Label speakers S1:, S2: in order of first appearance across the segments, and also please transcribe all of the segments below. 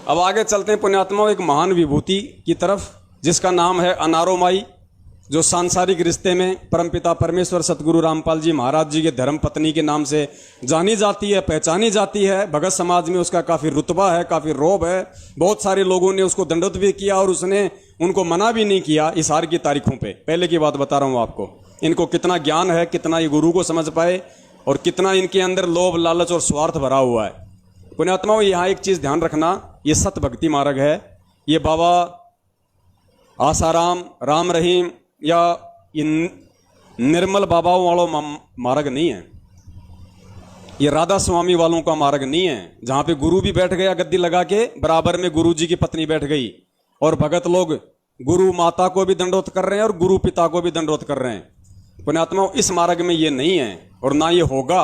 S1: अब आगे चलते हैं पुण्यात्माओं एक महान विभूति की तरफ, जिसका नाम है अनारो माई, जो सांसारिक रिश्ते में परमपिता परमेश्वर सतगुरु रामपाल जी महाराज जी के धर्म पत्नी के नाम से जानी जाती है, पहचानी जाती है। भगत समाज में उसका काफ़ी रुतबा है, काफ़ी रोब है। बहुत सारे लोगों ने उसको दंडोत भी किया और उसने उनको मना भी नहीं किया इस हार की तारीखों पे। पहले की बात बता रहा हूँ आपको। इनको कितना ज्ञान है, कितना ये गुरु को समझ पाए और कितना इनके अंदर लोभ लालच और स्वार्थ भरा हुआ है। पुण्यात्माओं यहाँ एक चीज़ ध्यान रखना, ये सत भक्ति मार्ग है। ये बाबा आसाराम, राम रहीम या इन निर्मल बाबाओं वालों मार्ग नहीं है। ये राधा स्वामी वालों का मार्ग नहीं है, जहाँ पे गुरु भी बैठ गया गद्दी लगा के, बराबर में गुरु जी की पत्नी बैठ गई और भगत लोग गुरु माता को भी दंडोत कर रहे हैं और गुरु पिता को भी दंडोत कर रहे हैं। पुण्यात्माओं इस मार्ग में ये नहीं है और ना ये होगा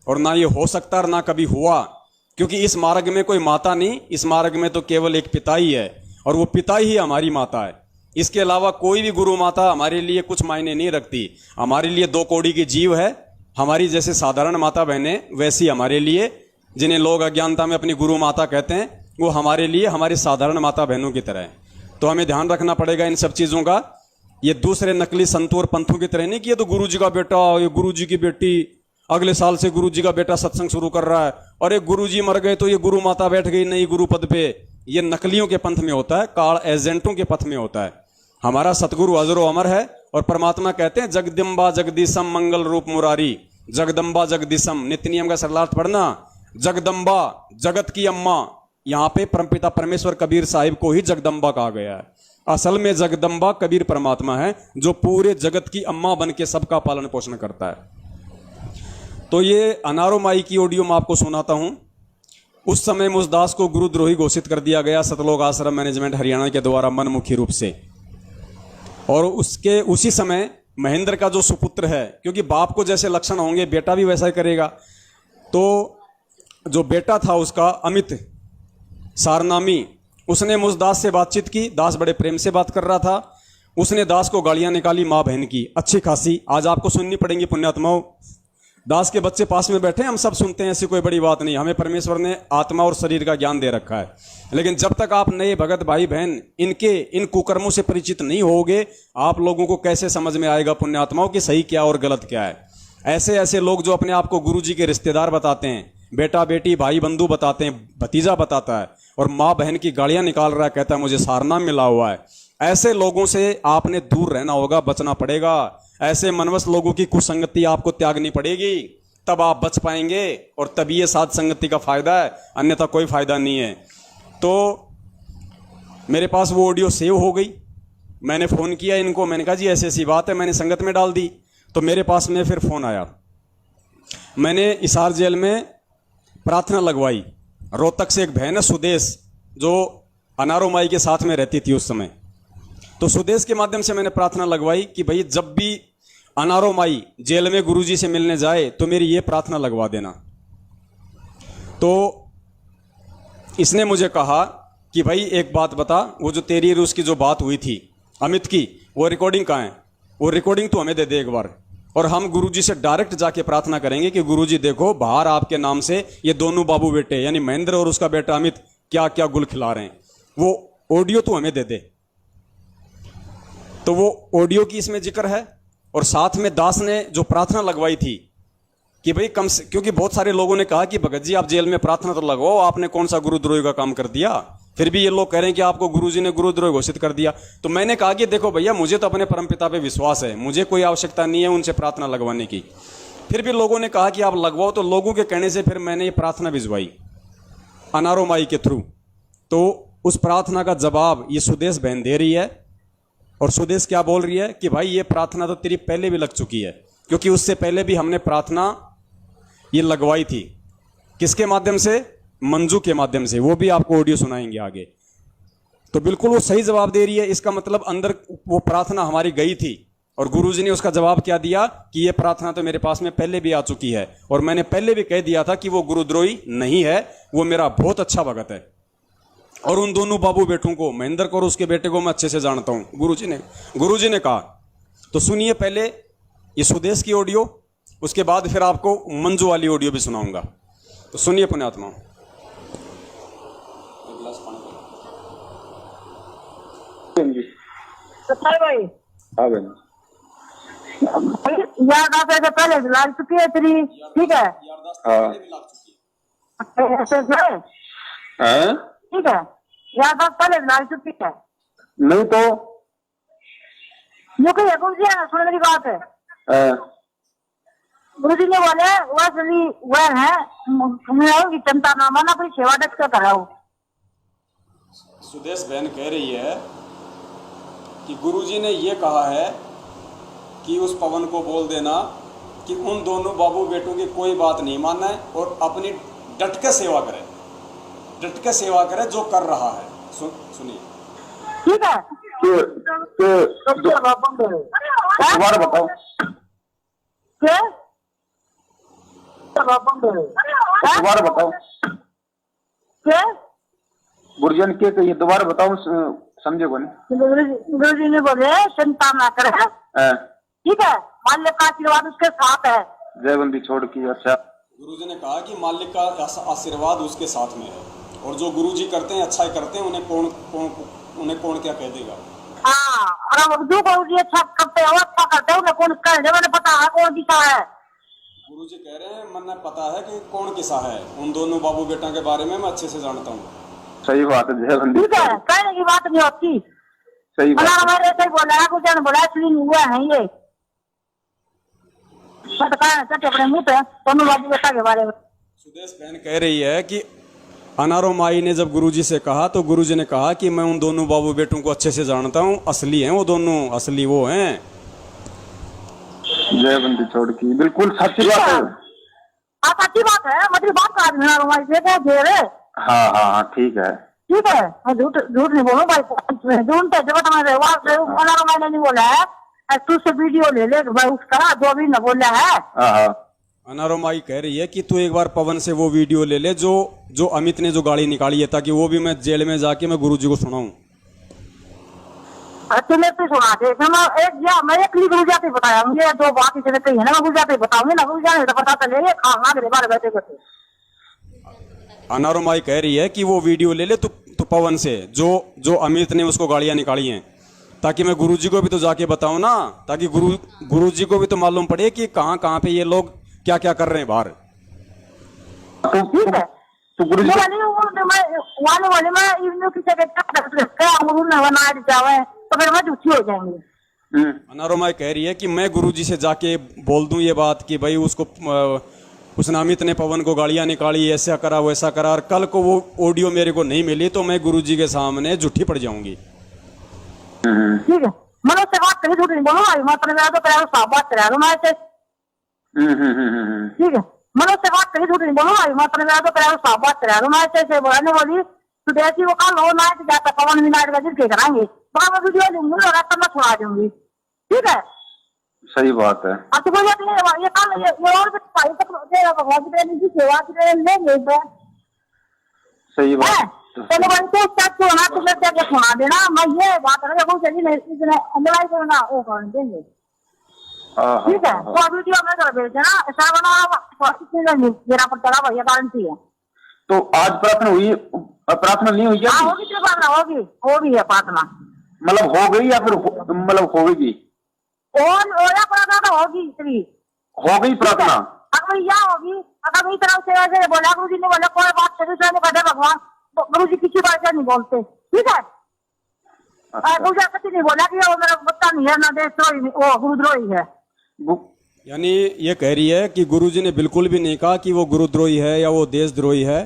S1: और ना ये हो सकता और ना कभी हुआ, क्योंकि इस मार्ग में कोई माता नहीं। इस मार्ग में तो केवल एक पिता ही है और वो पिता ही हमारी माता है। इसके अलावा कोई भी गुरु माता हमारे लिए कुछ मायने नहीं रखती। हमारे लिए दो कौड़ी की जीव है। हमारी जैसे साधारण माता बहनें वैसी हमारे लिए, जिन्हें लोग अज्ञानता में अपनी गुरु माता कहते हैं, वो हमारे लिए हमारी साधारण माता बहनों की तरह है। तो हमें ध्यान रखना पड़ेगा इन सब चीज़ों का। ये दूसरे नकली संतों और पंथों की तरह नहीं कि ये तो गुरु जी का बेटा, ये गुरु जी की बेटी, अगले साल से गुरु जी का बेटा सत्संग शुरू कर रहा है और एक गुरु जी मर गए तो ये गुरु माता बैठ गई नई गुरु पद पे। ये नकलियों के पंथ में होता है, काल एजेंटों के पथ में होता है। हमारा सतगुरु अजरो अमर है और परमात्मा कहते हैं जगदम्बा जगदीशम मंगल रूप मुरारी। जगदम्बा जगदीशम नित्य नियम का सरलार्थ पढ़ना। जगदम्बा जगत की अम्मा, यहाँ पे परमपिता परमेश्वर कबीर साहिब को ही जगदम्बा कहा गया है। असल में जगदम्बा कबीर परमात्मा है जो पूरे जगत की अम्मा बन के सबका पालन पोषण करता है। तो ये अनारो माई की ऑडियो मैं आपको सुनाता हूं। उस समय मुझदास को गुरुद्रोही घोषित कर दिया गया सतलोक आश्रम मैनेजमेंट हरियाणा के द्वारा मनमुखी रूप से। और उसके उसी समय महेंद्र का जो सुपुत्र है, क्योंकि बाप को जैसे लक्षण होंगे बेटा भी वैसा ही करेगा, तो जो बेटा था उसका अमित सारनामी, उसने मुझदास से बातचीत की। दास बड़े प्रेम से बात कर रहा था। उसने दास को गालियां निकाली माँ बहन की अच्छी खासी, आज आपको सुननी पड़ेंगी पुण्यात्माओं। दास के बच्चे पास में बैठे, हम सब सुनते हैं, ऐसी कोई बड़ी बात नहीं। हमें परमेश्वर ने आत्मा और शरीर का ज्ञान दे रखा है, लेकिन जब तक आप नए भगत भाई बहन इन कुकर्मों से परिचित नहीं होगे, आप लोगों को कैसे समझ में आएगा पुण्यात्माओं कि सही क्या और गलत क्या है। ऐसे ऐसे लोग जो अपने आप को गुरु जी के रिश्तेदार बताते हैं, बेटा बेटी भाई बंधु बताते हैं, भतीजा बताता है और माँ बहन की गालियां निकाल रहा है, कहता है मुझे सारनाम मिला हुआ है, ऐसे लोगों से आपने दूर रहना होगा, बचना पड़ेगा। ऐसे मनवस लोगों की कुसंगति आपको त्यागनी पड़ेगी, तब आप बच पाएंगे और तभी ये साध संगति का फायदा है, अन्यथा कोई फायदा नहीं है। तो मेरे पास वो ऑडियो सेव हो गई। मैंने फ़ोन किया इनको, मैंने कहा जी ऐसी ऐसी बात है, मैंने संगत में डाल दी। तो मेरे पास में फिर फ़ोन आया। मैंने हिसार जेल में प्रार्थना लगवाई। रोहतक से एक बहन है सुदेश, जो अनारो माई के साथ में रहती थी उस समय। तो सुदेश के माध्यम से मैंने प्रार्थना लगवाई कि भाई जब भी अनारो माई जेल में गुरुजी से मिलने जाए तो मेरी ये प्रार्थना लगवा देना। तो इसने मुझे कहा कि भाई एक बात बता, वो जो तेरी और उसकी जो बात हुई थी अमित की, वो रिकॉर्डिंग कहाँ है? वो रिकॉर्डिंग तो हमें दे दे एक बार, और हम गुरुजी से डायरेक्ट जाके प्रार्थना करेंगे कि गुरुजी देखो बाहर आपके नाम से ये दोनों बाबू बेटे यानी महेंद्र और उसका बेटा अमित क्या क्या गुल खिला रहे हैं, वो ऑडियो तो हमें दे दे। तो वो ऑडियो की इसमें जिक्र है और साथ में दास ने जो प्रार्थना लगवाई थी कि भाई कम से, क्योंकि बहुत सारे लोगों ने कहा कि भगत जी आप जेल में प्रार्थना तो लगवाओ, आपने कौन सा गुरुद्रोही का काम कर दिया, फिर भी ये लोग कह रहे हैं कि आपको गुरुजी ने गुरुद्रोही घोषित कर दिया। तो मैंने कहा कि देखो भैया मुझे तो अपने परमपिता पे विश्वास है, मुझे कोई आवश्यकता नहीं है उनसे प्रार्थना लगवाने की। फिर भी लोगों ने कहा कि आप लगवाओ, तो लोगों के कहने से फिर मैंने ये प्रार्थना भिजवाई अनारो माई के थ्रू। तो उस प्रार्थना का जवाब ये सुदेश बहन दे रही है और सुदेश क्या बोल रही है कि भाई ये प्रार्थना तो तेरी पहले भी लग चुकी है, क्योंकि उससे पहले भी हमने प्रार्थना ये लगवाई थी। किसके माध्यम से? मंजू के माध्यम से। वो भी आपको ऑडियो सुनाएंगे आगे। तो बिल्कुल वो सही जवाब दे रही है। इसका मतलब अंदर वो प्रार्थना हमारी गई थी और गुरुजी ने उसका जवाब क्या दिया कि ये प्रार्थना तो मेरे पास में पहले भी आ चुकी है और मैंने पहले भी कह दिया था कि वो गुरुद्रोही नहीं है, वो मेरा बहुत अच्छा भगत है। और उन दोनों बाबू बेटों को, महेंद्र को और उसके बेटे को मैं अच्छे से जानता हूं, गुरुजी ने कहा। तो सुनिए पहले ये सुदेश की ऑडियो, उसके बाद फिर आपको मंजू वाली ऑडियो भी सुनाऊंगा। तो सुनिए पुण्यात्मा।
S2: सत्ताई भाई
S3: हाँ बहन।
S2: यार 10 से पहले भी लाग चुकी है तेरी, ठीक है?
S3: हाँ
S2: ऐसे से,
S3: हैं?
S2: ठीक है? यार 10 पहले भी लाग चुकी है।
S3: नहीं तो
S2: जो कहीं गुरु जी है, सुन मेरी बात है। गुरु जी ने बोले वह है की चिंता ना माना, अपनी सेवा डट कर कराओ।
S1: सुदेश बहन कह रही है कि गुरुजी ने ये कहा है कि उस पवन को बोल देना कि उन दोनों बाबू बेटों की कोई बात नहीं माने और अपनी डट के सेवा करे, डट के सेवा करे जो कर रहा है। सुनिए,
S2: ठीक है?
S3: दोबारा बताओ। दोबारा बताओ गुरुजन के कहिए, दोबारा बताओ, समझे को नहीं।
S2: गुरु जी ने बोले चिंता ना करे, ठीक है? मालिक का आशीर्वाद उसके साथ है।
S3: जयबंदी छोड़ की। अच्छा,
S1: गुरुजी ने कहा कि मालिक का आशीर्वाद उसके साथ में है और जो गुरुजी करते हैं अच्छा ही करते हैं, उन्हें कौन क्या कह देगा।
S2: हाँ, और जो गुरुजी अच्छा करते हैं, अच्छा करते हैं, उन्हें कौन कह दे, मैंने पता है कौन किसा है।
S1: गुरुजी कह रहे हैं मैंने पता है कि कौन किसा है, उन दोनों बाबू बेटा के बारे में मैं अच्छे से जानता हूँ।
S3: सही बात है जयबंदी,
S2: ठीक है? कहने की बात नहीं होती।
S3: सही बात है।
S2: हमारे ऐसे ही बोला है, कुछ बोला इसलिए हुआ है ये अपने मुँह पे दोनों बाबू बेटा के बारे में।
S1: सुदेश बहन कह रही है कि अनारो माई ने जब गुरुजी से कहा तो गुरुजी ने कहा कि मैं उन दोनों बाबू बेटों को अच्छे से जानता हूँ, असली हैं वो दोनों, असली वो हैं।
S3: जयबंदी छोड़ की, बिल्कुल सच्ची बात है।
S2: हाँ सच्ची बात है, मतलब बात का आदमी अनारो माई से घेरे।
S3: हाँ हाँ हाँ ठीक है,
S2: ठीक है? मैं झूठ नहीं बोलूँ भाई, झूठ जगत में अनारो माई ने नहीं बोला है। तू से वीडियो ले ले भाई उसका, जो भी न बोला है।
S1: अनारो माई कह रही है कि तू एक बार पवन से वो वीडियो ले ले जो अमित ने जो गाड़ी निकाली है, ताकि वो भी मैं जेल में जाके मैं गुरुजी को सुनाऊं।
S2: तू मेरे से सुना दे, मैं एक गुरु जाते बताया मुझे, दो बात इसने कही है ना, मैं गुरु जाते बताऊंगी ना, गुरु जाने तो पता चले खाना मेरे बारे बैठे बैठे।
S1: अनारो माई कह रही है कि वो वीडियो ले ले तू पवन से जो अमित ने उसको गाड़ियां निकाली हैं, ताकि मैं गुरुजी को भी तो जाके बताऊं ना, ताकि गुरुजी को भी तो मालूम पड़े कि कहाँ पे ये लोग क्या क्या कर रहे हैं बाहर।
S2: ठीक है?
S3: तो गुरुजी
S2: तो फिर मैं दुखी हो जाएंगे।
S1: अनारो माई कह रही है कि मैं गुरुजी से जाके बोल दूं ये बात कि भाई उसको उस अमित ने पवन को गाड़ियां निकाली, ऐसा करा वैसा करा, और कल को वो ऑडियो मेरे को नहीं मिली तो मैं गुरुजी के सामने झूठी पड़ जाऊंगी।
S2: ठीक है? मैंने उससे बात करी, झूठ नहीं बोलूंगा, मैं अपने तो करा साफ बात करा दूं मैं ऐसे। ठीक है? मैंने उससे बात करी, झूठ नहीं बोलूंगा, मैं अपने तो करा साफ बात करा दूं मैं ऐसे। बोलने बोली तो जैसी वो कल हो नाइट जाता पवन भी नाइट का जिसके कराएंगे, तो मैं वीडियो लूंगी और मैं छुड़ा दूंगी। ठीक है?
S3: सही बात है।
S2: अब तो कोई ये कल ये और भाई तक भगवान की सेवा लेंगे।
S3: सही बात है।
S2: चलो भाई तो क्या होना, तुम्हें क्या सुना देना, मैं ये बात है चलिए नहीं अंदर करना वो कर देंगे। ठीक है? तो वीडियो में कर भेज देना, ऐसा बना मेरा पर चला भैया गारंटी है।
S3: तो आज प्रार्थना हुई, प्रार्थना नहीं हुई क्या?
S2: होगी तो प्रार्थना होगी है प्रार्थना,
S3: मतलब हो गई या फिर मतलब होगी?
S2: प्रार्थना तो होगी, इतनी
S3: हो गई प्रार्थना।
S2: अगर यह होगी, अगर मेरी तरफ से ऐसे बोला गुरु जी ने बोला कोई बात करे भगवान, गुरु जी किसी बात नहीं बोलते। ठीक है? गुरु जी कभी नहीं बोला कि वो मेरा बच्चा नहीं है ना देशद्रोही, वो गुरुद्रोही है।
S1: यानी ये कह रही है कि गुरुजी ने बिल्कुल भी नहीं कहा कि वो गुरुद्रोही है या वो देशद्रोही है।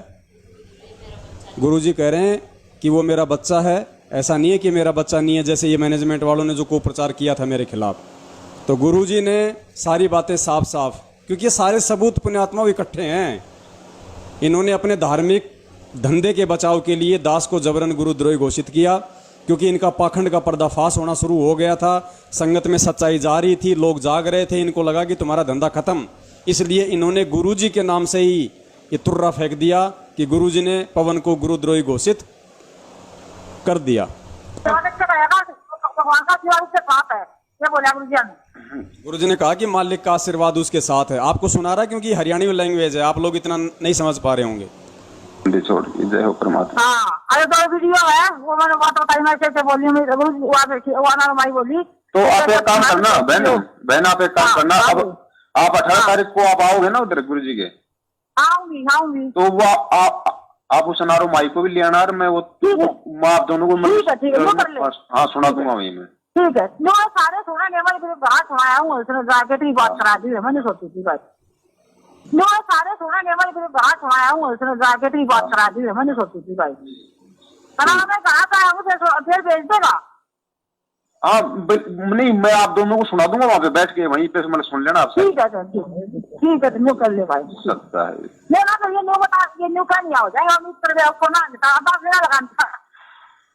S1: गुरुजी कह रहे हैं कि वो मेरा बच्चा है, ऐसा नहीं है कि मेरा बच्चा नहीं है, जैसे ये मैनेजमेंट वालों ने जो कुप्रचार किया था मेरे खिलाफ। तो गुरुजी ने सारी बातें साफ साफ, क्योंकि ये सारे सबूत पुण्यात्मा इकट्ठे हैं, इन्होंने अपने धार्मिक धंधे के बचाव के लिए दास को जबरन गुरुद्रोही घोषित किया, क्योंकि इनका पाखंड का पर्दाफाश होना शुरू हो गया था, संगत में सच्चाई जा रही थी, लोग जाग रहे थे, इनको लगा कि तुम्हारा धंधा खत्म, इसलिए इन्होंने गुरुजी के नाम से ही ये तुर्रा फेंक दिया कि गुरुजी ने पवन को गुरुद्रोही घोषित कर दिया। गुरुजी ने कहा कि मालिक का आशीर्वाद उसके साथ है। आपको सुना रहा है क्योंकि हरियाणवी लैंग्वेज है, आप लोग इतना नहीं समझ पा रहे होंगे।
S3: छोड़ जय हो परमात्मा।
S2: अरे तो वीडियो है वो मैंने बात बताई मैं कैसे बोली मैं माई बोली।
S3: तो आप एक काम करना बहन आप एक काम करना, अब आप 18 तारीख को आप आओगे ना उधर गुरु जी के?
S2: आऊंगी।
S3: तो वो आप उस अनारो माई को भी ले आना, और मैं वो आप दोनों को हाँ सुना दूंगा वही मैं।
S2: ठीक है जो सारे सुनेंगे मैं फिर बात सुनाया हूँ उसने जाके तो बात करा दी है मैंने सोची थी बात जो सारे सुनेंगे मैं फिर बात सुनाया हूँ उसने जाके तो बात करा दी है मैंने सोची थी भाई मैं कहा था उसे फिर भेज देगा।
S3: हाँ नहीं मैं आप दोनों को सुना दूंगा वहाँ पे बैठ के, वहीं पे मैंने सुन लेना आपसे।
S2: ठीक है सर ठीक है न्यू कर ले भाई
S3: सकता है
S2: ना तो ये न्यू बता ये न्यू का नहीं हो जाएगा उम्मीद कर आपको ना लगाना।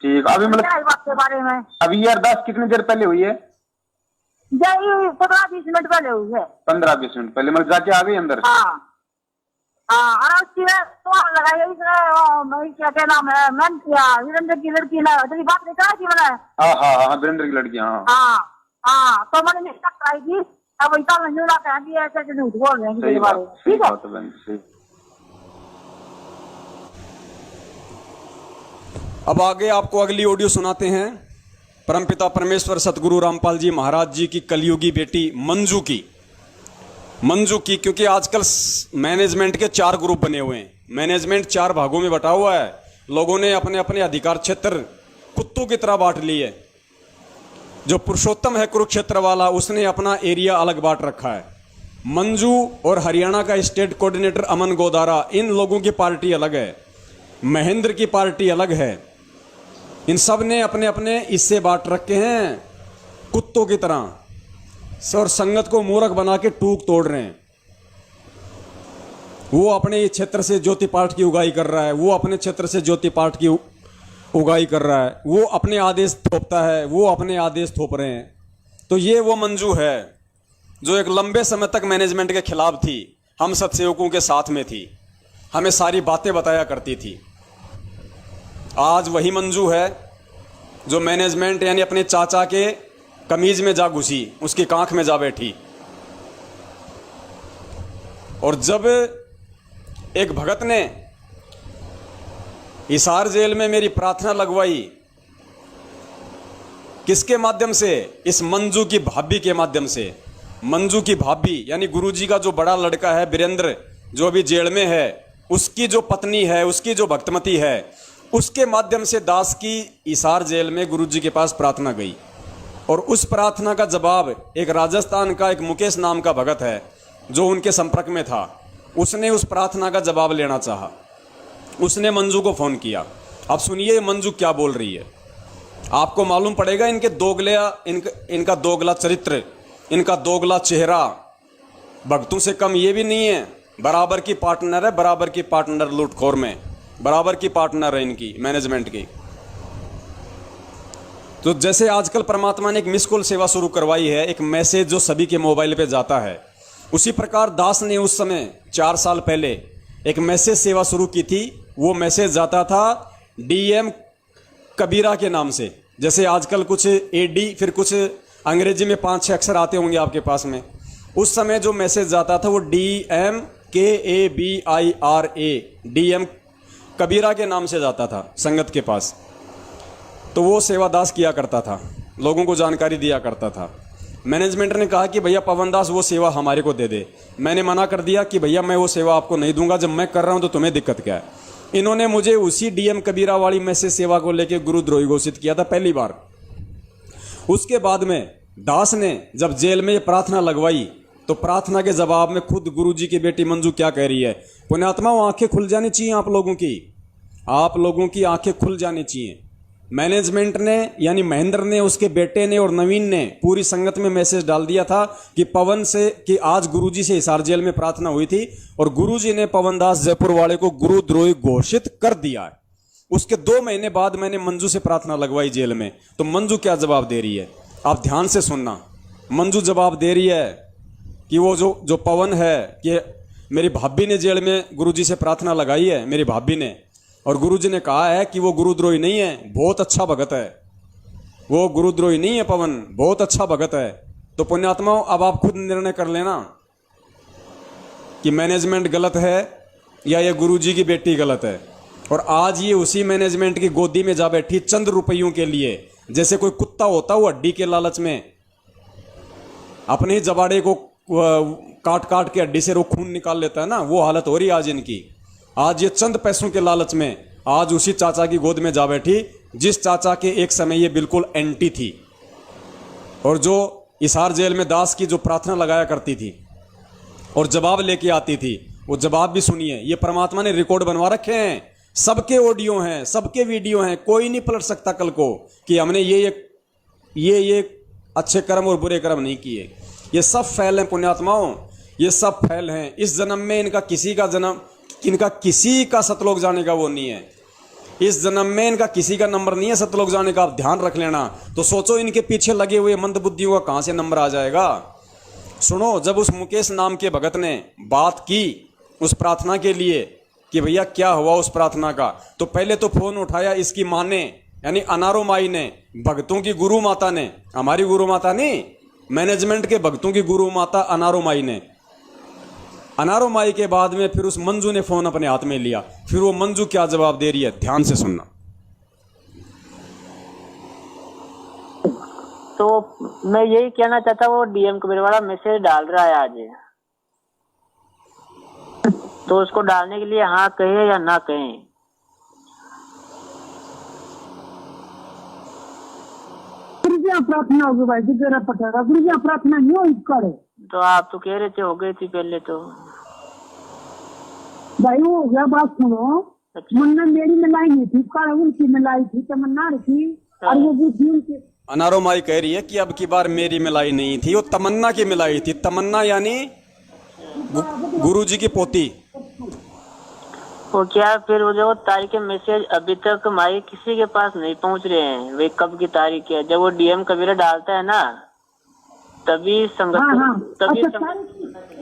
S3: ठीक अभी मतलब
S2: बात के बारे में
S3: अभी ये अरदास कितनी देर पहले हुई है?
S2: 15-20 मिनट पहले हुई है।
S3: 15-20 मिनट पहले मतलब जाके आ गई अंदर?
S2: हाँ और उसकी तो लगाई क्या क्या नाम है मैंने किया वीरेंद्र की लड़की ना तेरी बात नहीं करा थी मैंने।
S3: हाँ वीरेंद्र की लड़की
S2: हाँ तो मैंने निष्ठा कराई थी अब ऐसा मंजूर आता है कि ऐसे झूठ बोल रहे हैं। ठीक है
S1: अब आगे आपको अगली ऑडियो सुनाते हैं परमपिता परमेश्वर सतगुरु रामपाल जी महाराज जी की कलयुगी बेटी मंजू की। क्योंकि आजकल मैनेजमेंट के 4 ग्रुप बने हुए हैं। मैनेजमेंट 4 भागों में बटा हुआ है। लोगों ने अपने अपने अधिकार क्षेत्र कुत्तों की तरह बांट लिए है। जो पुरुषोत्तम है कुरुक्षेत्र वाला उसने अपना एरिया अलग बांट रखा है। मंजू और हरियाणा का स्टेट कोऑर्डिनेटर अमन गोदारा, इन लोगों की पार्टी अलग है। महेंद्र की पार्टी अलग है। इन सब ने अपने अपने हिस्से बांट रखे हैं कुत्तों की तरह, और संगत को मूर्ख बना के टूक तोड़ रहे हैं। वो अपने क्षेत्र से ज्योति पाठ की उगाई कर रहा है, वो अपने क्षेत्र से ज्योति पाठ की उगाई कर रहा है, वो अपने आदेश थोपता है, वो अपने आदेश थोप रहे हैं। तो ये वो मंजू है जो एक लंबे समय तक मैनेजमेंट के खिलाफ थी, हम सत्सेवकों के साथ में थी, हमें सारी बातें बताया करती थी। आज वही मंजू है जो मैनेजमेंट यानी अपने चाचा के कमीज में जा घुसी, उसकी कांख में जा बैठी। और जब एक भगत ने हिसार जेल में मेरी प्रार्थना लगवाई, किसके माध्यम से? इस मंजू की भाभी के माध्यम से। मंजू की भाभी यानी गुरुजी का जो बड़ा लड़का है वीरेंद्र, जो अभी जेल में है, उसकी जो पत्नी है, उसकी जो भक्तमती है, उसके माध्यम से दास की हिसार जेल में गुरुजी के पास प्रार्थना गई। और उस प्रार्थना का जवाब एक राजस्थान का एक मुकेश नाम का भगत है जो उनके संपर्क में था, उसने उस प्रार्थना का जवाब लेना चाहा। उसने मंजू को फोन किया। अब सुनिए मंजू क्या बोल रही है, आपको मालूम पड़ेगा इनका दोगला चरित्र, इनका दोगला चेहरा। भक्तों से कम ये भी नहीं है, बराबर की पार्टनर है, बराबर की पार्टनर लूटखोर में, बराबर की पार्टनर है इनकी मैनेजमेंट की। तो जैसे आजकल परमात्मा ने एक मिस कॉल सेवा शुरू करवाई है, एक मैसेज जो सभी के मोबाइल पे जाता है, उसी प्रकार दास ने उस समय 4 साल पहले एक मैसेज सेवा शुरू की थी। वो मैसेज जाता था DM कबीरा के नाम से। जैसे आजकल कुछ AD फिर कुछ अंग्रेजी में 5-6 अक्षर आते होंगे आपके पास में, उस समय जो मैसेज जाता था वो DM KABIRA DM कबीरा के नाम से जाता था संगत के पास। तो वो सेवादास किया करता था, लोगों को जानकारी दिया करता था। मैनेजमेंट ने कहा कि भैया पवन दास वो सेवा हमारे को दे दे। मैंने मना कर दिया कि भैया मैं वो सेवा आपको नहीं दूंगा, जब मैं कर रहा हूं तो तुम्हें दिक्कत क्या है। इन्होंने मुझे उसी DM कबीरा वाली मैसेज सेवा को लेकर गुरुद्रोही घोषित किया था पहली बार। उसके बाद में दास ने जब जेल में ये प्रार्थना लगवाई तो प्रार्थना के जवाब में खुद गुरुजी की बेटी मंजू क्या कह रही है, पुण्यात्मा वो आंखें खुल जानी चाहिए आप लोगों की आंखें खुल जानी चाहिए। मैनेजमेंट ने यानी महेंद्र ने, उसके बेटे ने और नवीन ने पूरी संगत में मैसेज डाल दिया था कि पवन से कि आज गुरुजी से हिसार जेल में प्रार्थना हुई थी और गुरुजी ने पवन दास जयपुर वाले को गुरुद्रोही घोषित कर दिया है। उसके 2 महीने बाद मैंने मंजू से प्रार्थना लगवाई जेल में। तो मंजू क्या जवाब दे रही है, आप ध्यान से सुनना। मंजू जवाब दे रही है कि वो जो पवन है कि मेरी भाभी ने जेल में गुरुजी से प्रार्थना लगाई है, मेरी भाभी ने, और गुरुजी ने कहा है कि वो गुरुद्रोही नहीं है, बहुत अच्छा भगत है, वो गुरुद्रोही नहीं है पवन, बहुत अच्छा भगत है। तो पुण्यात्माओं अब आप खुद निर्णय कर लेना कि मैनेजमेंट गलत है या ये गुरुजी की बेटी गलत है। और आज ये उसी मैनेजमेंट की गोदी में जा बैठी चंद रुपयों के लिए। जैसे कोई कुत्ता होता वो हड्डी के लालच में अपने ही जबाड़े को काट काट के हड्डी से वो खून निकाल लेता है ना, वो हालत हो रही है आज इनकी। आज ये चंद पैसों के लालच में आज उसी चाचा की गोद में जा बैठी जिस चाचा के एक समय ये बिल्कुल एंटी थी, और जो हिसार जेल में दास की जो प्रार्थना लगाया करती थी और जवाब लेके आती थी, वो जवाब भी सुनिए। ये परमात्मा ने रिकॉर्ड बनवा रखे हैं, सबके ऑडियो हैं, सबके वीडियो हैं, कोई नहीं पलट सकता कल को कि हमने ये अच्छे कर्म और बुरे कर्म नहीं किए। ये सब फैल हैं पुण्यात्माओं, ये सब फैल हैं। इस जन्म में इनका किसी का सतलोक जाने का वो नहीं है। इस जन्म में इनका किसी का नंबर नहीं है सतलोक जाने का, आप ध्यान रख लेना। तो सोचो इनके पीछे लगे हुए मंदबुद्धियों का कहां से नंबर आ जाएगा। सुनो, जब उस मुकेश नाम के भगत ने बात की उस प्रार्थना के लिए कि भैया क्या हुआ उस प्रार्थना का, तो पहले तो फोन उठाया इसकी माँ ने, यानी अनारो माई ने, भक्तों की गुरु माता ने, हमारी गुरु माता नहीं, मैनेजमेंट के भक्तों की गुरु माता अनारो माई ने। अनारो माई के बाद में फिर उस मंजू ने फोन अपने हाथ में लिया। फिर वो मंजू क्या जवाब दे रही है, ध्यान से सुनना।
S4: तो मैं यही कहना चाहता हूँ, वो डीएम कबीर वाला मैसेज डाल रहा है आज, तो उसको डालने के लिए हाँ कहे या ना कहें।
S2: प्रार्थना होगी भाई, तेरा पटेगा गुरु प्रार्थना नहीं हो करे।
S4: तो आप तो कह रहे थे हो गई थी पहले, तो
S2: भाई वो हो गया। बात सुनो,
S4: अच्छा।
S2: मुन्ना मेरी मिलाई नहीं थी, कल उनकी मिलाई थी, तमन्ना रखी और वो भी उनकी।
S1: अनारो माई कह रही है कि अब की बार मेरी मिलाई नहीं थी, वो तमन्ना की मिलाई थी। तमन्ना यानी गुरु जी की पोती।
S4: वो क्या फिर वो जो तारीख के मैसेज अभी तक माई किसी के पास नहीं पहुंच रहे हैं, वे कब की तारीख है। जब वो डीएम कबीरा डालता है ना तभी संगत तभी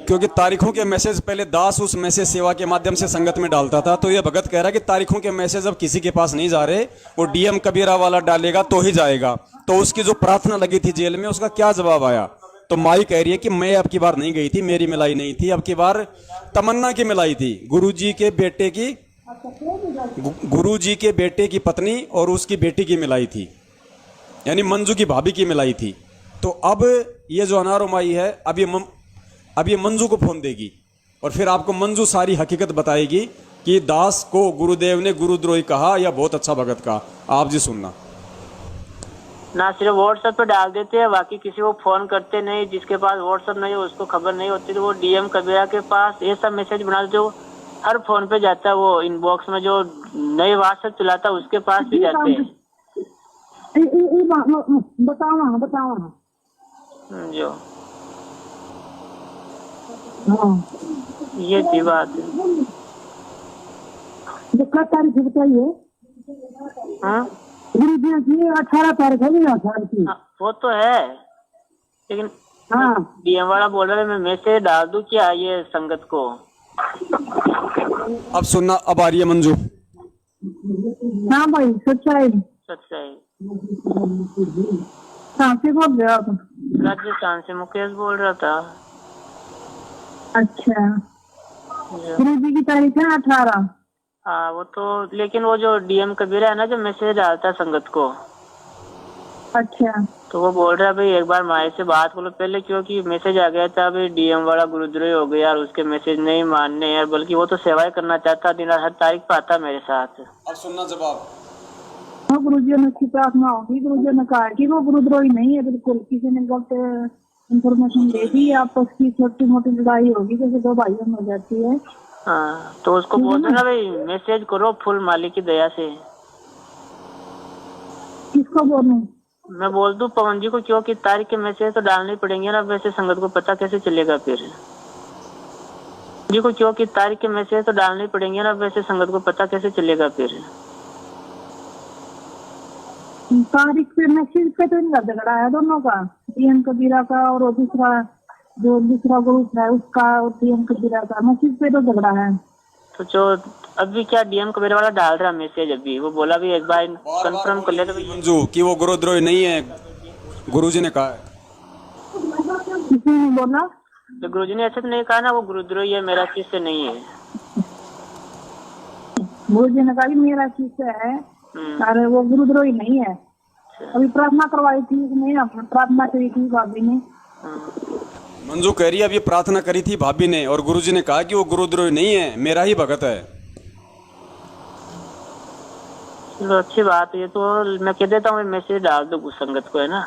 S1: क्योंकि तारीखों के मैसेज पहले दास उस मैसेज सेवा के माध्यम से संगत में डालता था। तो ये भगत कह रहा है कि तारीखों के मैसेज अब किसी के पास नहीं जा रहे, वो डीएम कबीरा वाला डालेगा तो ही जाएगा। तो उसकी जो प्रार्थना लगी थी जेल में, उसका क्या जवाब आया। तो माई कह रही है कि मैं अब की बार नहीं गई थी, मेरी मिलाई नहीं थी, अब की बार तमन्ना की मिलाई थी। गुरुजी के बेटे की पत्नी और उसकी बेटी की मिलाई थी, यानी मंजू की भाभी की मिलाई थी। तो अब ये जो अनारो माई है, अब ये मंजू को फोन देगी और फिर आपको मंजू सारी हकीकत बताएगी कि दास को गुरुदेव ने गुरुद्रोही कहा या बहुत अच्छा भगत कहा। आप जी सुनना।
S4: ना सिर्फ व्हाट्सएप पे डाल देते हैं, बाकी किसी को फोन करते नहीं। जिसके पास व्हाट्सएप नहीं है उसको खबर नहीं होती, तो वो डीएम कबीरा के पास ये सब मैसेज बना जो हर फोन पे जाता है, वो इनबॉक्स में जो नए व्हाट्सएप चलाता है उसके पास भी जाते हैं।
S2: बताओ
S4: जो ये थी बात।
S2: तारीख बताइए।
S4: हाँ
S2: 18 तारीख है 18 की।
S4: वो तो है, लेकिन
S2: हाँ
S4: डीएम वाला बोल रहा है मैं मैसेज डाल दूं क्या ये संगत को।
S1: अब सुनना, अब आ रही है मंजू।
S2: हाँ भाई सच्चाई कहाँ से बोल रहे हो?
S4: राजस्थान से मुकेश बोल रहा था।
S2: अच्छा, गुरु जी की तारीख है 18।
S4: हाँ वो तो, लेकिन वो जो डीएम कबीरा है ना जो मैसेज डालता है संगत को,
S2: अच्छा,
S4: तो वो बोल रहा है भाई एक बार माए से बात करो पहले, क्योंकि मैसेज आ गया था भाई डीएम वाला गुरुद्रोही हो गया और उसके मैसेज नहीं मानने यार, बल्कि वो तो सेवाएं करना चाहता, दिन हर तारीख पे आता मेरे साथ।
S1: अब सुनना जवाब।
S2: गुरु जी ने की प्रार्थना होगी, गुरु जी ने कहा कि वो गुरुद्रोही नहीं है बिल्कुल, किसी ने गलत इंफॉर्मेशन दे दी, आपस की छोटी मोटी लड़ाई होगी जैसे दो भाइयों में हो जाती है।
S4: हाँ तो उसको बोल देना भाई मैसेज करो फुल मालिक की दया से।
S2: किसको बोलूं?
S4: मैं बोल दूं पवन जी को, क्योंकि तारीख के मैसेज तो डालने पड़ेंगे ना, वैसे संगत को पता कैसे चलेगा फिर जी को, क्योंकि तारीख के मैसेज तो डालने पड़ेंगे ना, वैसे संगत को पता कैसे चलेगा फिर।
S2: तारीख पे मैसेज पे तो इनका झगड़ा है दोनों का, डीएम कबीरा का और दूसरा ग्रुप है उसका, और डीएम कबीरा का मैसेज पे तो झगड़ा है।
S4: तो जो अभी क्या डीएम कबीरा वाला डाल रहा मैसेज, अभी वो बोला भी एक बार कंफर्म कर ले तो
S1: मंजू कि वो गुरुद्रोही नहीं है, गुरुजी ने कहा है।
S2: किसी ने बोला?
S4: तो गुरुजी ने ऐसा तो नहीं कहा ना वो गुरुद्रोही है, मेरा शिष्य नहीं है।
S2: गुरु जी ने कहा कि मेरा शिष्य है, अरे वो गुरुद्रोही नहीं है। अभी प्रार्थना करवाई थी, नहीं प्रार्थना करी थी भाभी ने।
S1: मंजू कह रही है अभी प्रार्थना करी थी भाभी ने और गुरुजी ने कहा कि वो गुरुद्रोही नहीं है, मेरा ही भगत है।
S4: चलो अच्छी बात है, तो मैं कह देता हूँ मैसेज डाल दो कुछ संगत को, है ना।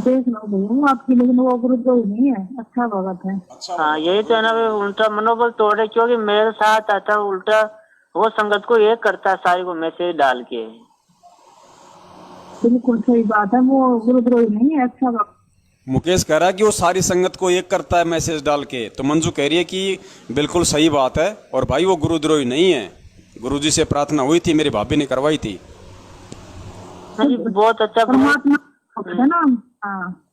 S2: देख लो भैया आपकी, लेकिन वो गुरुद्रोही नहीं है, अच्छा भगत है।
S4: हाँ यही तो है ना, उल्टा मनोबल तोड़े, क्योंकि मेरे साथ आता उल्टा वो संगत को एक करता है सारी को मैसेज डाल के।
S2: बिल्कुल सही बात है, वो गुरुद्रोही नहीं है, अच्छा भगत।
S1: मुकेश कह रहा है कि वो सारी संगत को एक करता है मैसेज डाल के, तो मंजू कह रही है कि बिल्कुल सही बात है और भाई वो गुरुद्रोही नहीं है, गुरुजी से प्रार्थना हुई थी, मेरी भाभी ने करवाई थी।
S4: बहुत अच्छा
S2: परमात्मा है ना। हाँ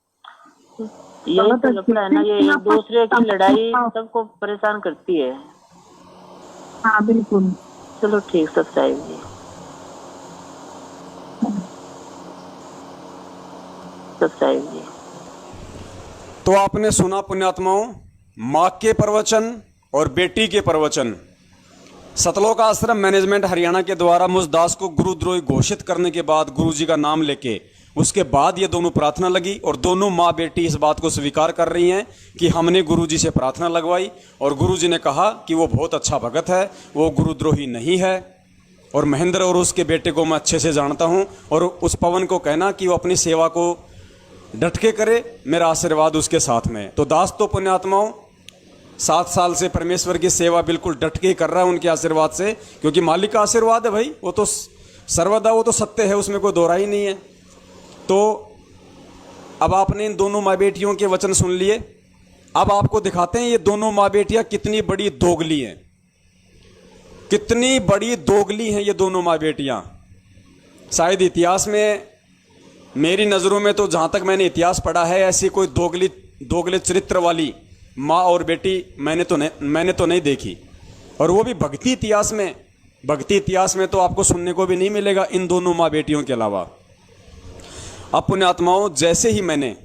S4: यही तो लगता है ना, ये एक दूसरे की लड़ाई सबको परेशान करती है।
S2: हाँ बिल्कुल।
S4: चलो ठीक सच्चाई जी, सच्चाई जी।
S1: तो आपने सुना पुण्यात्माओं, माँ के प्रवचन और बेटी के प्रवचन। सतलोक आश्रम मैनेजमेंट हरियाणा के द्वारा मुझ दास को गुरुद्रोही घोषित करने के बाद गुरुजी का नाम लेके उसके बाद ये दोनों प्रार्थना लगी और दोनों माँ बेटी इस बात को स्वीकार कर रही हैं कि हमने गुरुजी से प्रार्थना लगवाई और गुरुजी ने कहा कि वो बहुत अच्छा भगत है, वो गुरुद्रोही नहीं है। और महेंद्र और उसके बेटे को मैं अच्छे से जानता हूँ और उस पवन को कहना कि वो अपनी सेवा को डट के करे, मेरा आशीर्वाद उसके साथ में। तो दास तो पुण्यात्माओं 7 साल से परमेश्वर की सेवा बिल्कुल डट के ही कर रहा है उनके आशीर्वाद से, क्योंकि मालिक का आशीर्वाद है भाई, वो तो सर्वदा वो तो सत्य है, उसमें कोई दोहराई ही नहीं है। तो अब आपने इन दोनों माँ बेटियों के वचन सुन लिए, अब आपको दिखाते हैं ये दोनों माँ बेटियां कितनी बड़ी दोगली हैं, कितनी बड़ी दोगली हैं ये दोनों माँ बेटियां। शायद इतिहास में मेरी नज़रों में तो जहाँ तक मैंने इतिहास पढ़ा है ऐसी कोई दोगले चरित्र वाली माँ और बेटी मैंने तो नहीं देखी, और वो भी भक्ति इतिहास में तो आपको सुनने को भी नहीं मिलेगा इन दोनों माँ बेटियों के अलावा। अब पुण्यात्माओं, जैसे ही मैंने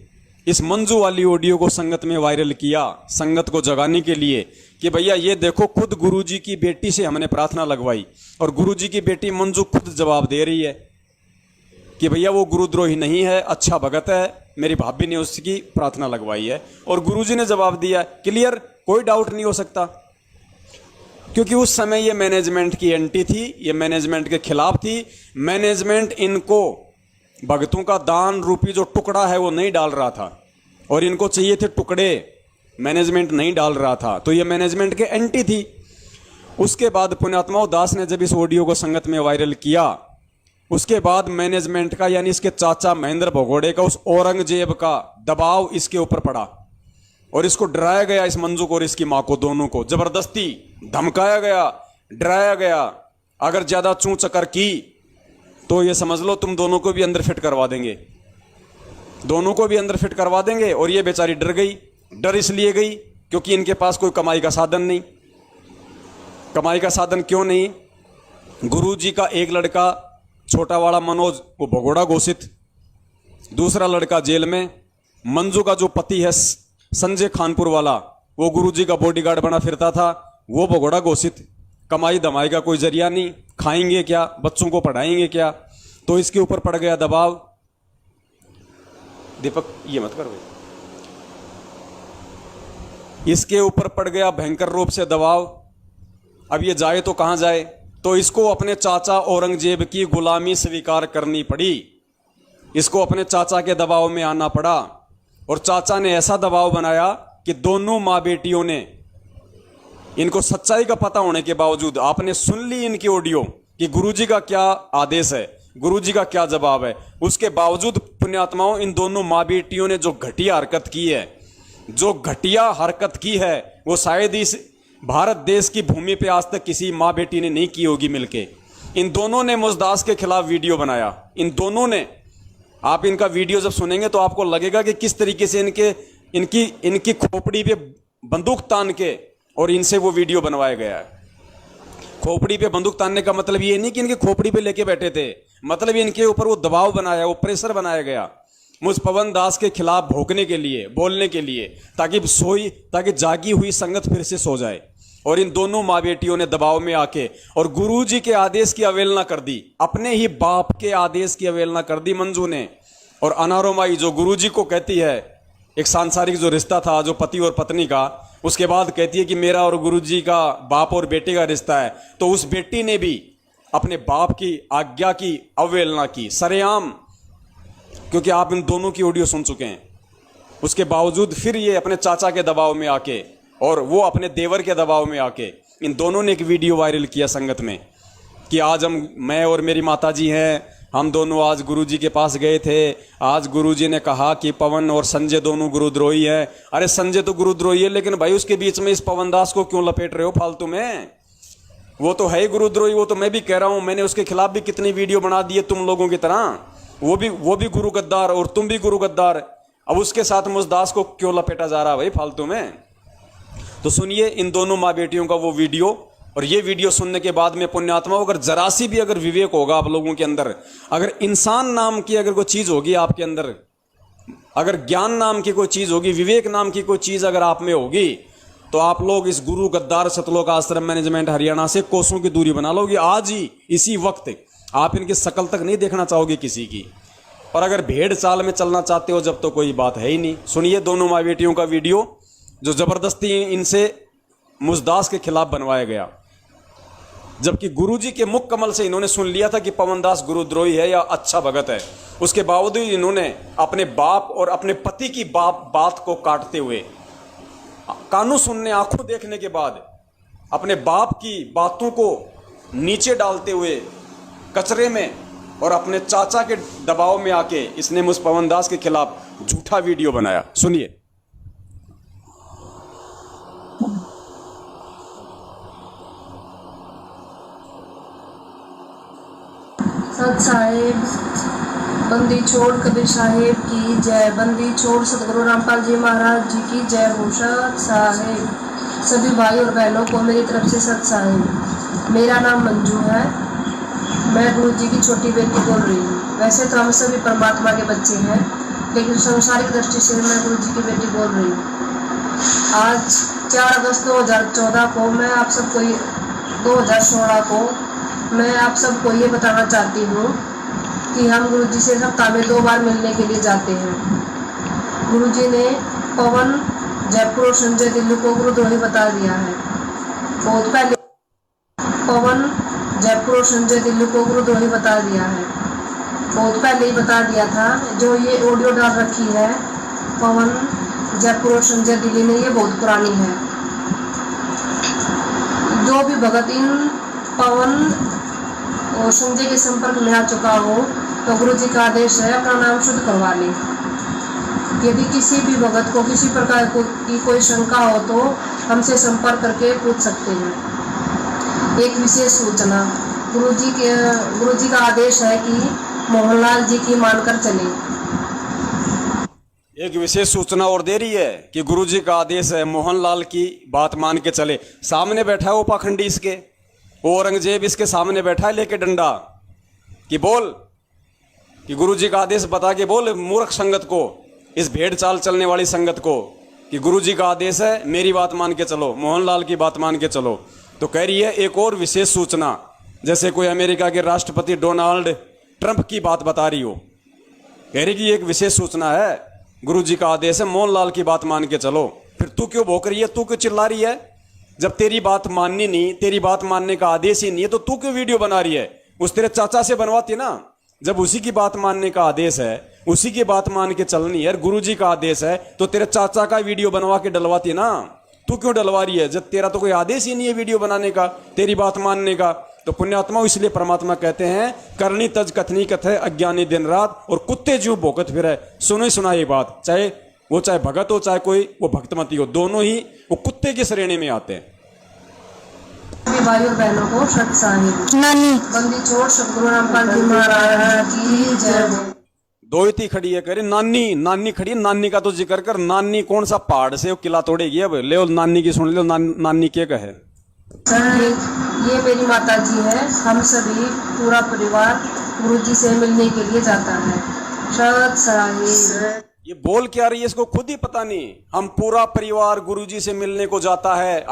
S1: इस मंजू वाली ऑडियो को संगत में वायरल किया, संगत को जगाने के लिए कि भैया ये देखो, खुद गुरुजी की बेटी से हमने प्रार्थना लगवाई और गुरुजी की बेटी मंजू खुद जवाब दे रही है कि भैया वो गुरुद्रोही नहीं है, अच्छा भगत है, मेरी भाभी ने उसकी प्रार्थना लगवाई है। और गुरुजी ने जवाब दिया क्लियर, कोई डाउट नहीं हो सकता, क्योंकि उस समय ये मैनेजमेंट की एंटी थी, ये मैनेजमेंट के खिलाफ थी। मैनेजमेंट इनको भगतों का दान रूपी जो टुकड़ा है वो नहीं डाल रहा था और इनको चाहिए थे टुकड़े, मैनेजमेंट नहीं डाल रहा था, तो ये मैनेजमेंट के एंटी थी। उसके बाद पुण्यात्माओं, दास ने जब इस ऑडियो को संगत में वायरल किया, उसके बाद मैनेजमेंट का यानी इसके चाचा महेंद्र भगोड़े का, उस औरंगजेब का दबाव इसके ऊपर पड़ा और इसको डराया गया, इस मंजू को और इसकी मां को, दोनों को जबरदस्ती धमकाया गया, डराया गया। अगर ज्यादा चूं चकर की तो ये समझ लो तुम दोनों को भी अंदर फिट करवा देंगे, दोनों को भी अंदर फिट करवा देंगे। और ये बेचारी डर गई। डर इसलिए गई क्योंकि इनके पास कोई कमाई का साधन नहीं। कमाई का साधन क्यों नहीं? गुरुजी का एक लड़का छोटा वाला मनोज वो भगोड़ा घोषित, दूसरा लड़का जेल में, मंजू का जो पति है संजय खानपुर वाला वो गुरुजी का बॉडीगार्ड बना फिरता था, वो भगोड़ा घोषित। कमाई दमाई का कोई जरिया नहीं, खाएंगे क्या, बच्चों को पढ़ाएंगे क्या, तो इसके ऊपर पड़ गया दबाव। दीपक ये मत कर भाई, इसके ऊपर पड़ गया भयंकर रूप से दबाव। अब ये जाए तो कहां जाए, तो इसको अपने चाचा औरंगजेब की गुलामी स्वीकार करनी पड़ी, इसको अपने चाचा के दबाव में आना पड़ा। और चाचा ने ऐसा दबाव बनाया कि दोनों मां बेटियों ने, इनको सच्चाई का पता होने के बावजूद, आपने सुन ली इनकी ऑडियो कि गुरुजी का क्या आदेश है, गुरुजी का क्या जवाब है, उसके बावजूद पुण्यात्माओं इन दोनों मां बेटियों ने जो घटिया हरकत की है, जो घटिया हरकत की है, वो शायद इस भारत देश की भूमि पे आज तक किसी माँ बेटी ने नहीं की होगी मिलके। इन दोनों ने मुजदास के खिलाफ वीडियो बनाया, इन दोनों ने। आप इनका वीडियो जब सुनेंगे तो आपको लगेगा कि किस तरीके से इनकी खोपड़ी पे बंदूक तान के और इनसे वो वीडियो बनवाया गया है। खोपड़ी पे बंदूक तानने का मतलब ये नहीं कि इनके खोपड़ी पे लेके बैठे थे, मतलब इनके ऊपर वो दबाव बनाया, वो प्रेशर बनाया गया मुझ पवन दास के खिलाफ भोंकने के लिए, बोलने के लिए, ताकि जागी हुई संगत फिर से सो जाए। और इन दोनों माँ बेटियों ने दबाव में आके और गुरुजी के आदेश की अवहेलना कर दी, अपने ही बाप के आदेश की अवहेलना कर दी मंजू ने। और अनारो माई जो गुरुजी को कहती है, एक सांसारिक जो रिश्ता था जो पति और पत्नी का, उसके बाद कहती है कि मेरा और गुरुजी का बाप और बेटे का रिश्ता है, तो उस बेटी ने भी अपने बाप की आज्ञा की अवहेलना की सरेआम, क्योंकि आप इन दोनों की ऑडियो सुन चुके हैं। उसके बावजूद फिर ये अपने चाचा के दबाव में आके और वो अपने देवर के दबाव में आके इन दोनों ने एक वीडियो वायरल किया संगत में कि आज मैं और मेरी माताजी हैं, हम दोनों आज गुरुजी के पास गए थे, आज गुरुजी ने कहा कि पवन और संजय दोनों गुरुद्रोही है। अरे संजय तो गुरुद्रोही है, लेकिन भाई उसके बीच में इस पवन दास को क्यों लपेट रहे हो फालतू में? वो तो है ही गुरुद्रोही, वो तो मैं भी कह रहा हूं, मैंने उसके खिलाफ भी कितनी वीडियो बना दी है तुम लोगों की तरह। वो भी गुरु गद्दार और तुम भी गुरु गद्दार। अब उसके साथ मुझदास को क्यों लपेटा जा रहा है भाई फालतू में? तो सुनिए इन दोनों माँ बेटियों का वो वीडियो, और ये वीडियो सुनने के बाद में पुण्यात्मा, अगर जरा सी भी अगर विवेक होगा आप लोगों के अंदर, अगर इंसान नाम की अगर कोई चीज होगी आपके अंदर, अगर ज्ञान नाम की कोई चीज होगी, विवेक नाम की कोई चीज अगर आप में होगी, तो आप लोग इस गुरु गद्दार सतलोक आश्रम मैनेजमेंट हरियाणा से कोसों की दूरी बना लोगे। आज ही इसी वक्त आप इनकी शकल तक नहीं देखना चाहोगे किसी की। और अगर भेड़ चाल में चलना चाहते हो जब, तो कोई बात है ही नहीं। सुनिए दोनों माँ बेटियों का वीडियो जो जबरदस्ती इनसे मुझदास के खिलाफ बनवाया गया, जबकि गुरुजी के मुख कमल से इन्होंने सुन लिया था कि पवन दास गुरुद्रोही है या अच्छा भगत है। उसके बावजूद इन्होंने अपने बाप और अपने पति की बात को काटते हुए, कानों सुनने आंखों देखने के बाद अपने बाप की बातों को नीचे डालते हुए कचरे में और अपने चाचा के दबाव में आके इसने मुझ पवन दास के खिलाफ झूठा वीडियो बनाया। सुनिए।
S5: सत साहेब, बंदी छोड़ कबीर साहेब की जय, बंदी छोड़ सतगुरु रामपाल जी महाराज जी की जय हो। सत साहेब, सभी भाई और बहनों को मेरी तरफ से सत साहेब। मेरा नाम मंजू है, मैं गुरु जी की छोटी बेटी बोल रही हूँ। वैसे तो हम सभी परमात्मा के बच्चे हैं, लेकिन संसारिक दृष्टि से मैं गुरु जी की बेटी बोल रही हूँ। आज 4 अगस्त 2014 को मैं आप सबको 2016 को मैं आप सबको ये बताना चाहती हूँ कि हम गुरुजी से सप्ताह में 2 बार मिलने के लिए जाते हैं। गुरुजी ने पवन जयपुर और संजय दिल्ली को गुरुद्रोही बता दिया है। बहुत पहले पवन जयपुर और संजय दिल्ली को गुरुद्रोही बता दिया है, बहुत पहले ही बता दिया था। जो ये ऑडियो डाल रखी है पवन जयपुर और संजय दिल्ली ने, ये बहुत पुरानी है। जो भी भगत इन पवन और संजय के संपर्क में आ चुका हो, तो गुरु जी का आदेश है अपना नाम शुद्ध करवा ले। यदि किसी भी भगत को किसी प्रकार की कोई शंका हो तो हमसे संपर्क करके पूछ सकते हैं। एक विशेष सूचना, गुरु जी का आदेश है कि मोहनलाल जी की मानकर चले।
S1: एक विशेष सूचना और दे रही है कि गुरुजी का आदेश है मोहनलाल की बात मान के चले। सामने बैठा है वो पाखंडी, इसके वो औरंगजेब इसके सामने बैठा है लेके डंडा कि बोल, कि गुरुजी का आदेश बता के बोल मूर्ख संगत को, इस भेड़ चाल चलने वाली संगत को, कि गुरुजी का आदेश है मेरी बात मान के चलो, मोहनलाल की बात मान के चलो। तो कह रही है एक और विशेष सूचना, जैसे कोई अमेरिका के राष्ट्रपति डोनाल्ड ट्रंप की बात बता रही हो। कह रही कि एक विशेष सूचना है, गुरुजी का आदेश है मोहनलाल की बात मान के चलो। फिर तू क्यों भौंक रही है, तू क्यों चिल्ला रही है? जब तेरी बात माननी नहीं, तेरी बात मानने का आदेश ही नहीं है, तो तू क्यों वीडियो बना रही है? उस तेरे चाचा से बनवाती ना। जब उसी की बात मानने का आदेश है, उसी की बात मान के चलनी है, गुरुजी का आदेश है, तो तेरे चाचा का वीडियो बनवा के डलवाती ना। तू क्यों डलवा रही है जब तेरा तो कोई आदेश ही नहीं है वीडियो बनाने का, तेरी बात मानने का? तो पुण्यात्मा, इसलिए परमात्मा कहते हैं करनी तज कथनी कथे अज्ञानी दिन रात, और कुत्ते जीव भोकत फिरे। सुनो ही सुना ये बात, चाहे भगत हो चाहे कोई वो भक्तमती हो, दोनों ही वो कुत्ते की श्रेणी में आते हैं।
S5: भाई और बहनों को सत साहिब, नानी बंदी छोड़ सतगुरु रामपाल जी महाराज की जय हो।
S1: दोयती खड़ी है, करे नानी खड़ी है। नानी का तो जिक्र कर, नानी कौन सा पहाड़ से वो किला तोड़ेगी? अब ले नानी की सुन लो, नानी क्या कहे।
S5: सर ये मेरी माता जी है, हम सभी पूरा परिवार गुरुजी से मिलने के लिए जाता है। सत साहिब,
S1: ये बोल क्या रही है इसको खुद ही पता नहीं। हम पूरा परिवार गुरुजी से मिलने को जाता है।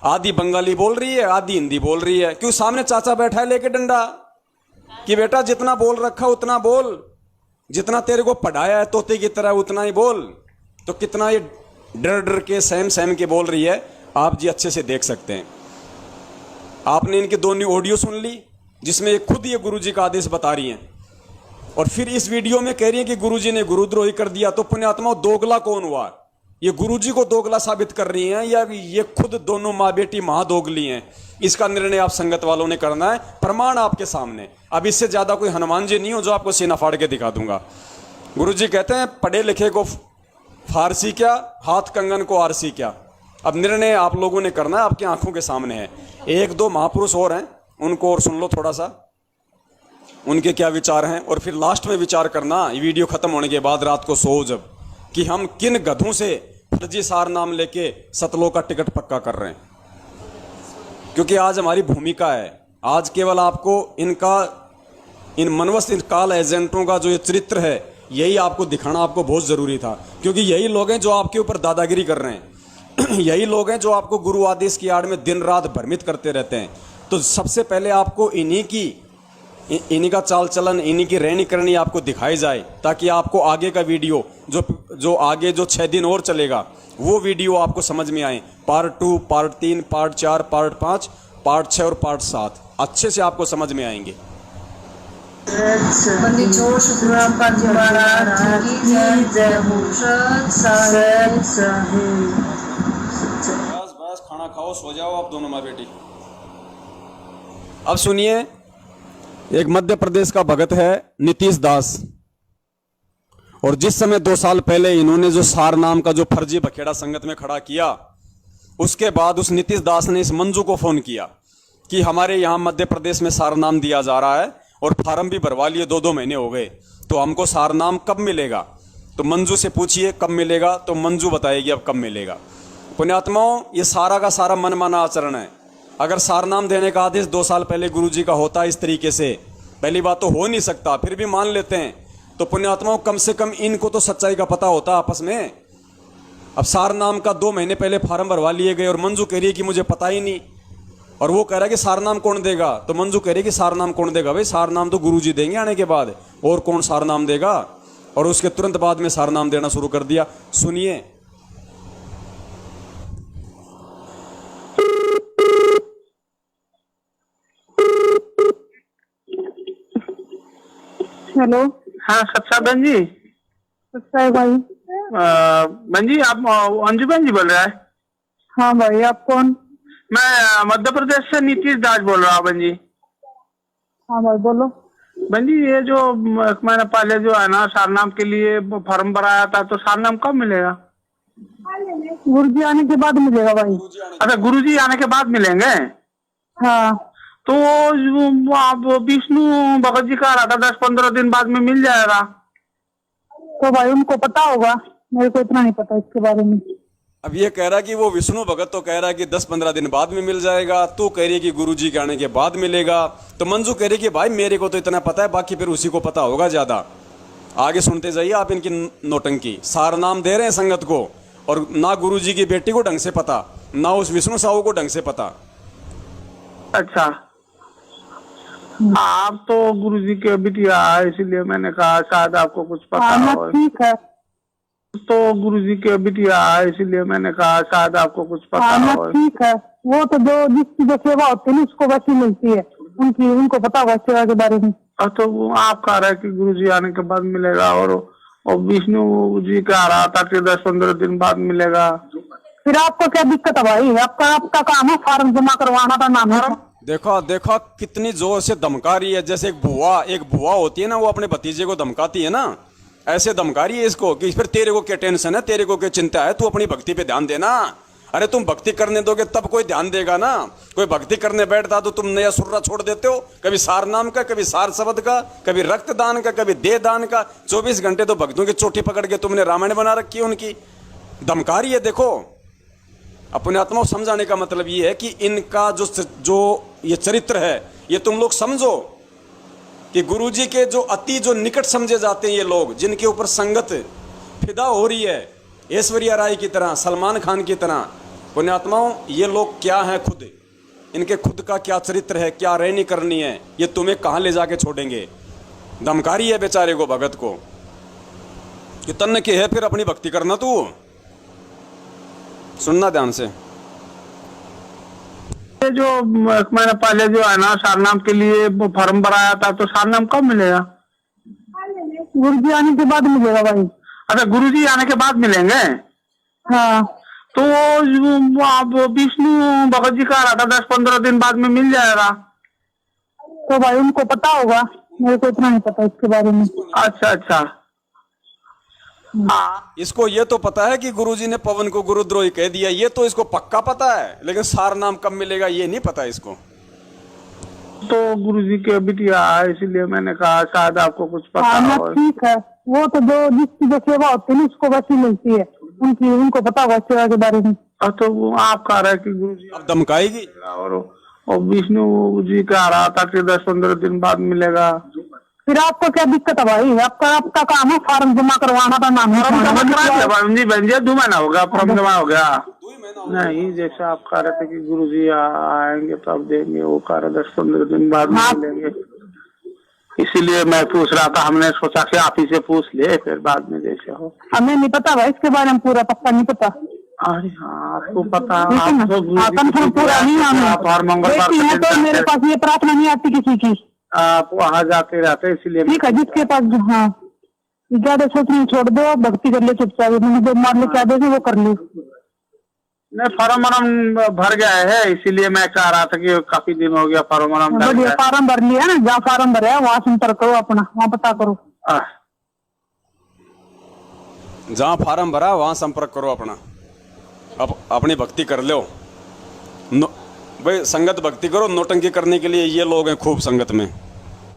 S1: आधी बंगाली बोल रही है, आधी हिंदी बोल रही है। क्यों? सामने चाचा बैठा है लेके डंडा कि बेटा जितना बोल रखा उतना बोल, जितना तेरे को पढ़ाया है तोते की तरह उतना ही बोल। तो कितना ये डर डर के सहम सहम के बोल रही है, आप जी अच्छे से देख सकते हैं। आपने इनकी दोनों ऑडियो सुन ली जिसमें ये खुद ये गुरुजी का आदेश बता रही हैं, और फिर इस वीडियो में कह रही हैं कि गुरुजी ने गुरुद्रोही कर दिया। तो पुण्यात्मा दोगला कौन हुआ? ये गुरुजी को दोगला साबित कर रही हैं या ये खुद दोनों माँ बेटी महादोगली हैं? इसका निर्णय आप संगत वालों ने करना है। प्रमाण आपके सामने। अब इससे ज्यादा कोई हनुमान जी नहीं हो जो आपको सीना फाड़ के दिखा दूंगा। गुरुजी कहते हैं पढ़े लिखे को फारसी क्या, हाथ कंगन को आरसी क्या। अब निर्णय आप लोगों ने करना है, आपकी आंखों के सामने है। एक दो महापुरुष और हैं, उनको और सुन लो थोड़ा सा, उनके क्या विचार हैं, और फिर लास्ट में विचार करना ये वीडियो खत्म होने के बाद रात को सो जब, कि हम किन गधों से फर्जी सार नाम लेके सतलोक का टिकट पक्का कर रहे हैं। क्योंकि आज हमारी भूमिका है, आज केवल आपको इनका, इन मनवस्त इन काल एजेंटों का जो ये चरित्र है यही आपको दिखाना आपको बहुत जरूरी था। क्योंकि यही लोग हैं जो आपके ऊपर दादागिरी कर रहे हैं यही लोग हैं जो आपको गुरु आदेश की आड़ में दिन रात भ्रमित करते रहते हैं। तो सबसे पहले आपको इन्हीं का चाल चलन, इन्हीं की रहनी करनी आपको दिखाई जाए, ताकि आपको आगे का वीडियो जो आगे जो 6 दिन और चलेगा वो वीडियो आपको समझ में आए। Part 2, part 3, part 4, part 5, part 6 और पार्ट 7 अच्छे से आपको समझ में आएंगे।
S5: बंदी छोड़ सतगुरु पाल जी महाराज की जय। जय हो साहेब।
S1: बस खाना खाओ, सो जाओ आप दोनों माँ बेटी। अब सुनिए, एक मध्य प्रदेश का भगत है नीतीश दास, और जिस समय 2 साल पहले इन्होंने जो सार नाम का जो फर्जी बखेड़ा संगत में खड़ा किया, उसके बाद उस नीतीश दास ने इस मंजू को फोन किया कि हमारे यहां मध्य प्रदेश में सार नाम दिया जा रहा है और फार्म भी भरवा लिए, 2-2 महीने हो गए, तो हमको सार नाम कब मिलेगा? तो मंजू से पूछिए कब मिलेगा, तो मंजू बताएगी अब कब मिलेगा। पुण्यात्माओं, ये सारा का सारा मनमाना आचरण है। अगर सार नाम देने का आदेश 2 साल पहले गुरुजी का होता इस तरीके से, पहली बात तो हो नहीं सकता, फिर भी मान लेते हैं, तो पुण्यात्माओं कम से कम इनको तो सच्चाई का पता होता आपस में। अब सार नाम का 2 महीने पहले फार्म भरवा लिए गए और मंजू कह रही है कि मुझे पता ही नहीं, और वो कह रहा है कि सार नाम कौन देगा? तो मंजू कह रही है कि सार नाम कौन देगा? भाई सार नाम तो गुरुजी देंगे आने के बाद, और कौन सार नाम देगा? और उसके तुरंत बाद में सार नाम देना शुरू कर दिया। सुनिए,
S2: हेलो।
S3: हाँ सत्सा बहन जी।
S2: सत्सा भाई।
S3: बहन जी आप अंजू बहन जी बोल रहा है?
S2: हाँ भाई, आप कौन?
S3: मैं मध्य प्रदेश से नीतीश दास बोल रहा हूँ बहन जी।
S2: हाँ भाई बोलो।
S3: बहन जी ये जो एक महीने पहले जो है ना सारनाम के लिए फॉर्म भराया था, तो सारनाम कब मिलेगा?
S2: गुरुजी आने के बाद मिलेगा भाई।
S3: अच्छा, गुरुजी आने के बाद मिलेंगे?
S2: हाँ।
S3: तो आप विष्णु भगत जी कह रहा था 10-15 दिन बाद में मिल जाएगा।
S2: तो भाई उनको पता होगा, मेरे को इतना नहीं पता इसके बारे में।
S1: अब ये कह रहा कि वो विष्णु भगत तो कह रहा है कि 10-15 दिन बाद में मिल जाएगा, तू कह रही है कि गुरुजी के आने के बाद मिलेगा। तो मंजू कह रही कि भाई मेरे को तो इतना पता है, बाकी फिर उसी को पता होगा ज्यादा। आगे सुनते जाइए आप इनकी नौटंकी। सार नाम दे रहे हैं संगत को, और ना गुरुजी की बेटी को ढंग से पता, ना उस विष्णु साहू को ढंग से पता।
S3: अच्छा, आप तो गुरुजी के बिटिया है, इसीलिए मैंने कहा शायद आपको कुछ पता हो।
S2: ठीक है।
S3: तो गुरुजी के बिटिया है, इसीलिए मैंने कहा शायद आपको कुछ पता हो।
S2: ठीक है, वो तो जो जिसकी जो सेवा होती है ना उसको वैसी मिलती है, उनको पता होगा सेवा के बारे में।
S3: तो आप कह रहे हैं कि गुरुजी आने के बाद मिलेगा, और विष्णु जी कह रहा था कि 10-15 दिन बाद मिलेगा।
S2: फिर आपको क्या दिक्कत है भाई? आपका काम है फार्म जमा करवाना था, नाम है।
S1: देखो कितनी जोर से धमका रही है, जैसे एक बुआ होती है ना, वो अपने भतीजे को धमकाती है ना, ऐसे धमका रही है इसको कि फिर तेरे को क्या टेंशन है, तेरे को क्या चिंता है, तू अपनी भक्ति पे ध्यान देना। अरे तुम भक्ति करने दोगे तब कोई ध्यान देगा ना। कोई भक्ति करने बैठता तो तुम नया सुर्रा छोड़ देते हो, कभी सार नाम का, कभी सार शब्द का, कभी रक्तदान का, कभी देह दान का। 24 घंटे तो भक्तों की चोटी पकड़ के तुमने रामायण बना रखी है उनकी। धमका रही है। देखो, अपने आत्मा को समझाने का मतलब ये है कि इनका जो ये चरित्र है, ये तुम लोग समझो कि गुरुजी के जो निकट समझे जाते हैं ये लोग, जिनके ऊपर संगत फिदा हो रही है, ऐश्वर्या राय की तरह, सलमान खान की तरह, पुण्यात्माओं, ये लोग क्या हैं खुद, इनके खुद का क्या चरित्र है, क्या रहनी करनी है, ये तुम्हें कहाँ ले जाके छोड़ेंगे। धमकारी है बेचारे को, भगत को, कि तन्न के है फिर अपनी भक्ति करना। तू सुनना ध्यान से।
S3: ये जो एक महीने पहले जो है ना सारनाम के लिए वो फॉर्म भराया था, तो सारनाम कब मिलेगा?
S2: गुरु जी आने के बाद मिलेगा भाई।
S3: अच्छा, गुरुजी आने के बाद मिलेंगे।
S2: हाँ,
S3: तो वो आप विष्णु भगत जी का रहा था 10-15 दिन बाद में मिल जाएगा।
S2: तो भाई उनको पता होगा, मेरे को इतना नहीं पता इसके बारे में।
S3: अच्छा अच्छा। हाँ,
S1: इसको ये तो पता है कि गुरुजी ने पवन को गुरुद्रोही कह दिया, ये तो इसको पक्का पता है, लेकिन सार नाम कब मिलेगा ये नहीं पता इसको।
S3: तो गुरुजी के बिटिया है, इसीलिए मैंने कहा शायद आपको कुछ पता
S2: हाँ
S3: हो।
S2: ठीक है, वो तो जो जिसकी जो सेवा होती है ना उसको वैसी मिलती है, उनको पता होगा सेवा के बारे में।
S3: तो वो आप कह रहे हैं कि गुरुजी
S1: अब धमकाएगी।
S3: और विष्णु जी का रहा था कि 10-15 दिन बाद मिलेगा।
S2: फिर आपको क्या दिक्कत है भाई? आपका काम है फॉर्म जमा करवाना था, नाम
S3: फॉर्म जमा करा दिया बहन जी 2 महीना हो गया, फॉर्म जमा हो गया। नहीं, जैसे आप कह रहे थे कि गुरुजी आएंगे तो अब देंगे, वो कह रहे 10-15 दिन बाद मिलेंगे, इसीलिए मैं पूछ रहा था। हमने सोचा कि आप ही से पूछ ले, फिर बाद में जैसे हो।
S2: हमें नहीं पता भाई इसके बारे में, पूरा पक्का नहीं पता।
S3: अरे हाँ, आपको पता
S2: ठीक है ना? कंफर्म पूरा नहीं हमें देखती है, तो मेरे पास ये प्रार्थना नहीं आती किसी की।
S3: आप वहाँ जाते रहते, इसीलिए।
S2: ठीक है, जिसके पास हाँ ज्यादा सोचने छोड़ दो, भक्ति कर ले चुपचाप, मैंने जो मान लो क्या देखे वो कर लो।
S3: नहीं, फॉर्म भर गया है, इसीलिए मैं कह रहा था कि काफी दिन हो गया फॉर्म
S2: फार्म भर लिया ना, जहाँ फार्म भरा है वहाँ संपर्क करो अपना, वहाँ पता करो।
S1: जहां फार्म भरा वहां संपर्क करो अपना, अब अपनी भक्ति कर लो। भाई संगत भक्ति करो, नौटंकी करने के लिए ये लोग हैं खूब संगत में।